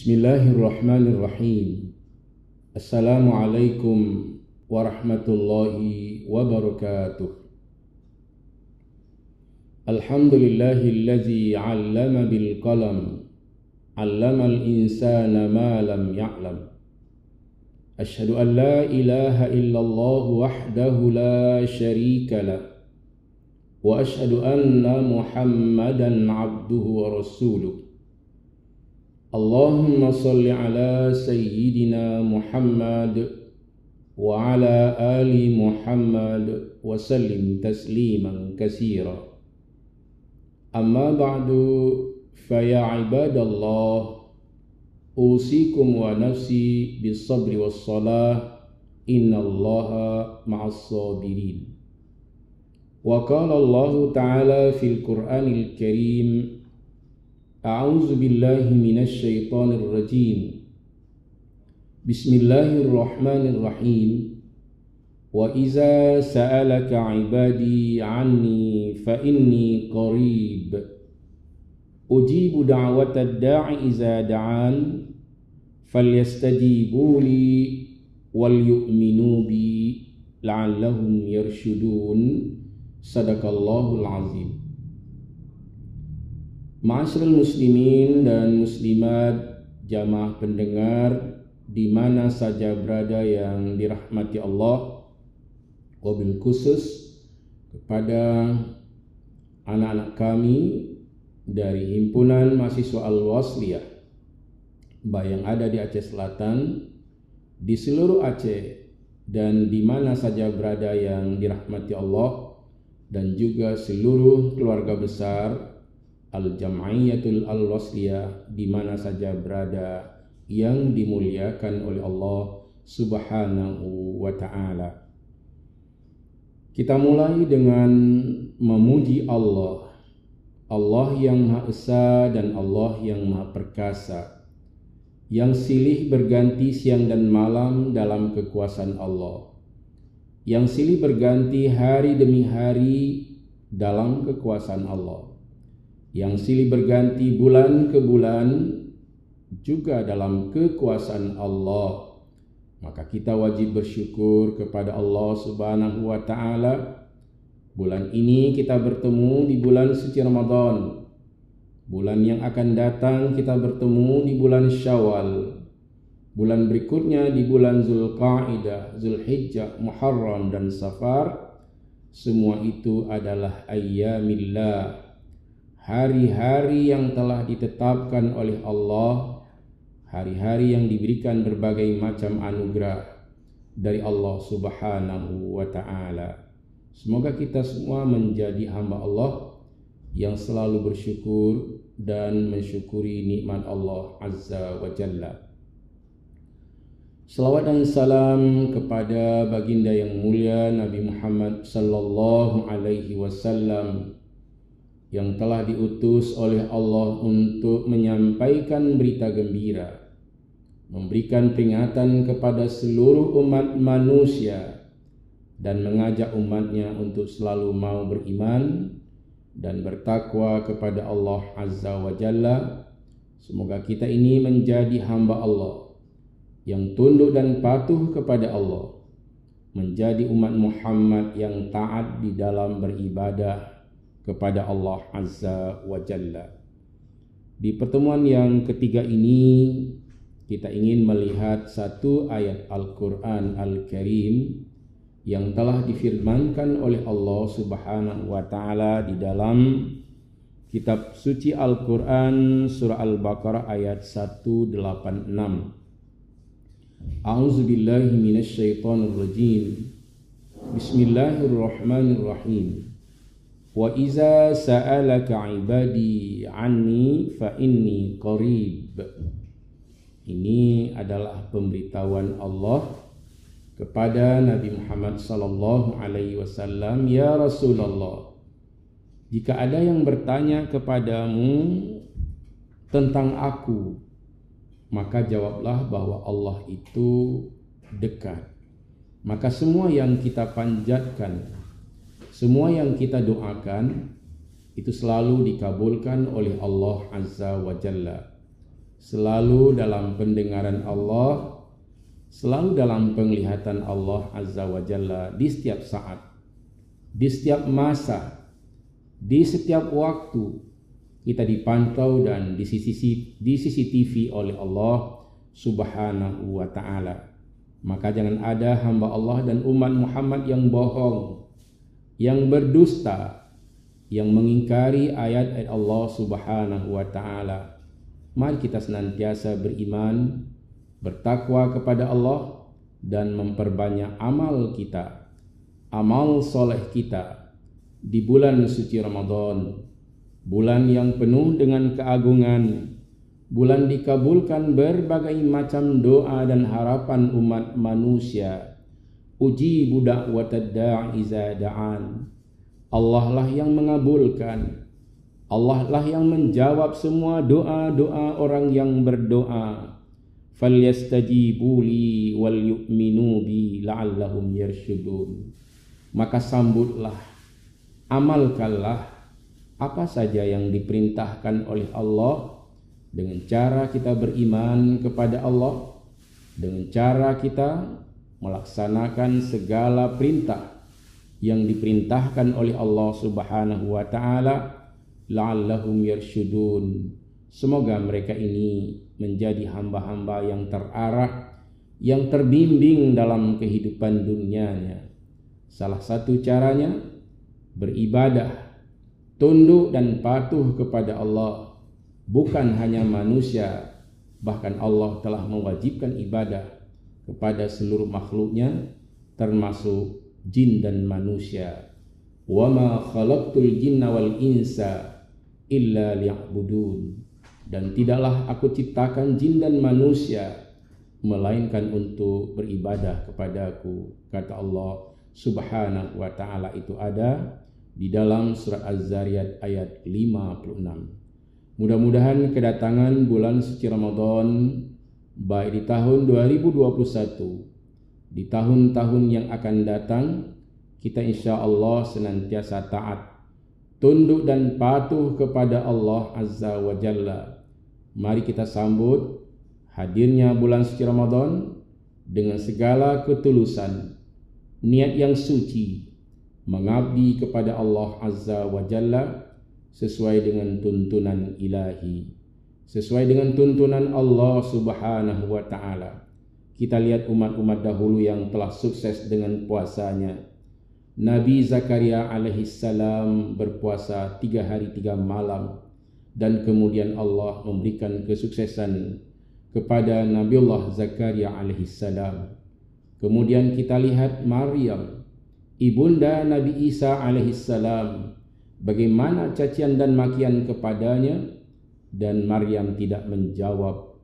Bismillahirrahmanirrahim. Assalamualaikum warahmatullahi wabarakatuh. Alhamdulillahillazi 'allama bil qalam, 'allamal insana ma lam ya'lam. Asyhadu an la ilaha illallah wahdahu la syarika lah, wa asyhadu anna Muhammadan 'abduhu wa rasuluh. Allahumma salli ala sayyidina Muhammad wa ala ali Muhammad wa sallim tasliman katsira. Amma ba'du, fa ya ibadallah, usikum wa nafsi bis sabri was salah, innallaha ma'as sabirin. Wa qala Allah ta'ala fil Qur'anil Karim, A'udzu billahi minasy syaithanir rajim. Bismillahirrahmanirrahim. Wa iza sa'alaka 'ibadi 'anni fa inni qarib. Ujibu da'watad da'i iza da'an falyastajibu li wal yu'minu bi la'allahum yarshudun. Sadaqallahul azim. Ma'asyiral muslimin dan muslimat, jamaah pendengar di mana saja berada yang dirahmati Allah, wabil khusus kepada anak-anak kami dari himpunan mahasiswa Al-Wasliyah yang ada di Aceh Selatan, di seluruh Aceh dan di mana saja berada yang dirahmati Allah, dan juga seluruh keluarga besar Al-Jam'iyatul Al-Wasliyah di mana saja berada yang dimuliakan oleh Allah Subhanahu wa ta'ala. Kita mulai dengan memuji Allah, Allah yang Maha Esa dan Allah yang Maha Perkasa, yang silih berganti siang dan malam dalam kekuasaan Allah, yang silih berganti hari demi hari dalam kekuasaan Allah, yang silih berganti bulan ke bulan juga dalam kekuasaan Allah. Maka kita wajib bersyukur kepada Allah Subhanahu wa ta'ala. Bulan ini kita bertemu di bulan suci Ramadan. Bulan yang akan datang kita bertemu di bulan Syawal. Bulan berikutnya di bulan Zulqa'dah, Zulhijjah, Muharram dan Safar. Semua itu adalah ayyamillah, hari-hari yang telah ditetapkan oleh Allah, hari-hari yang diberikan berbagai macam anugerah dari Allah Subhanahu wa ta'ala. Semoga kita semua menjadi hamba Allah yang selalu bersyukur dan mensyukuri nikmat Allah Azza wa Jalla. Salawat dan salam kepada baginda yang mulia Nabi Muhammad sallallahu alaihi wasallam, yang telah diutus oleh Allah untuk menyampaikan berita gembira, memberikan peringatan kepada seluruh umat manusia, dan mengajak umatnya untuk selalu mau beriman dan bertakwa kepada Allah Azza wa Jalla. Semoga kita ini menjadi hamba Allah yang tunduk dan patuh kepada Allah, menjadi umat Muhammad yang taat di dalam beribadah kepada Allah Azza wa Jalla. Di pertemuan yang ketiga ini kita ingin melihat satu ayat Al-Quran Al-Karim yang telah difirmankan oleh Allah Subhanahu wa ta'ala di dalam kitab suci Al-Quran surah Al-Baqarah ayat 186. A'udzu billahi minasy syaithanir rajim. Bismillahirrahmanirrahim. Wa iza sa'alaka 'ibadi 'anni fa inni qarib. Ini adalah pemberitahuan Allah kepada Nabi Muhammad sallallahu alaihi wasallam, ya Rasulullah, jika ada yang bertanya kepadamu tentang aku, maka jawablah bahwa Allah itu dekat. Maka semua yang kita panjatkan, semua yang kita doakan, itu selalu dikabulkan oleh Allah Azza wa Jalla. selalu dalam pendengaran Allah, selalu dalam penglihatan Allah Azza wa Jalla di setiap saat, di setiap masa, di setiap waktu. Kita dipantau dan di CCTV oleh Allah Subhanahu wa Ta'ala. Maka jangan ada hamba Allah dan umat Muhammad yang bohong, yang berdusta, yang mengingkari ayat-ayat Allah Subhanahu wa Ta'ala. Mari kita senantiasa beriman, bertakwa kepada Allah, dan memperbanyak amal kita, amal soleh kita di bulan suci Ramadan, bulan yang penuh dengan keagungan, bulan dikabulkan berbagai macam doa dan harapan umat manusia. Ujibu da'watad da'i iza da'an. Allah lah yang mengabulkan, Allah lah yang menjawab semua doa-doa orang yang berdoa. Falyastajibu li wal yu'minu bi la'allahum yarshudun. Maka sambutlah, amalkanlah apa saja yang diperintahkan oleh Allah, dengan cara kita beriman kepada Allah, dengan cara kita melaksanakan segala perintah yang diperintahkan oleh Allah Subhanahu wa Ta'ala, la'allahum yarshudun. Semoga mereka ini menjadi hamba-hamba yang terarah, yang terbimbing dalam kehidupan dunianya. Salah satu caranya beribadah, tunduk dan patuh kepada Allah. Bukan hanya manusia, bahkan Allah telah mewajibkan ibadah kepada seluruh makhluknya, termasuk jin dan manusia. Wa ma khalaqtul jinna wal insa illa liya'budun. Dan tidaklah aku ciptakan jin dan manusia melainkan untuk beribadah kepadaku, kata Allah Subhanahu wa Ta'ala. Itu ada di dalam surat Az-Zariyat ayat 56. Mudah-mudahan kedatangan bulan suci Ramadan, baik di tahun 2021, di tahun-tahun yang akan datang, kita insya Allah senantiasa taat, tunduk dan patuh kepada Allah Azza wa Jalla. Mari kita sambut hadirnya bulan suci Ramadan dengan segala ketulusan, niat yang suci, mengabdi kepada Allah Azza wa Jalla sesuai dengan tuntunan ilahi, sesuai dengan tuntunan Allah Subhanahu wa Ta'ala. Kita lihat umat-umat dahulu yang telah sukses dengan puasanya. Nabi Zakaria alaihissalam berpuasa 3 hari 3 malam, dan kemudian Allah memberikan kesuksesan kepada Nabiullah Zakaria alaihissalam. Kemudian kita lihat Maryam, ibunda Nabi Isa alaihissalam, bagaimana cacian dan makian kepadanya, dan Maryam tidak menjawab.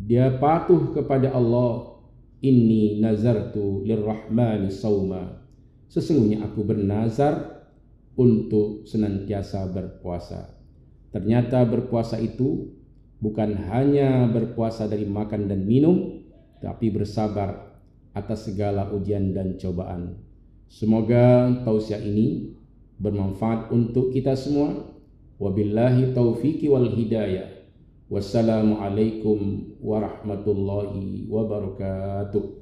Dia patuh kepada Allah. Inni nazartu lirrahmani sauma. Sesungguhnya aku bernazar untuk senantiasa berpuasa. Ternyata berpuasa itu bukan hanya berpuasa dari makan dan minum, tapi bersabar atas segala ujian dan cobaan. Semoga tausiah ini bermanfaat untuk kita semua. Wabillahi taufiqi wal hidayah. Wassalamualaikum warahmatullahi wabarakatuh.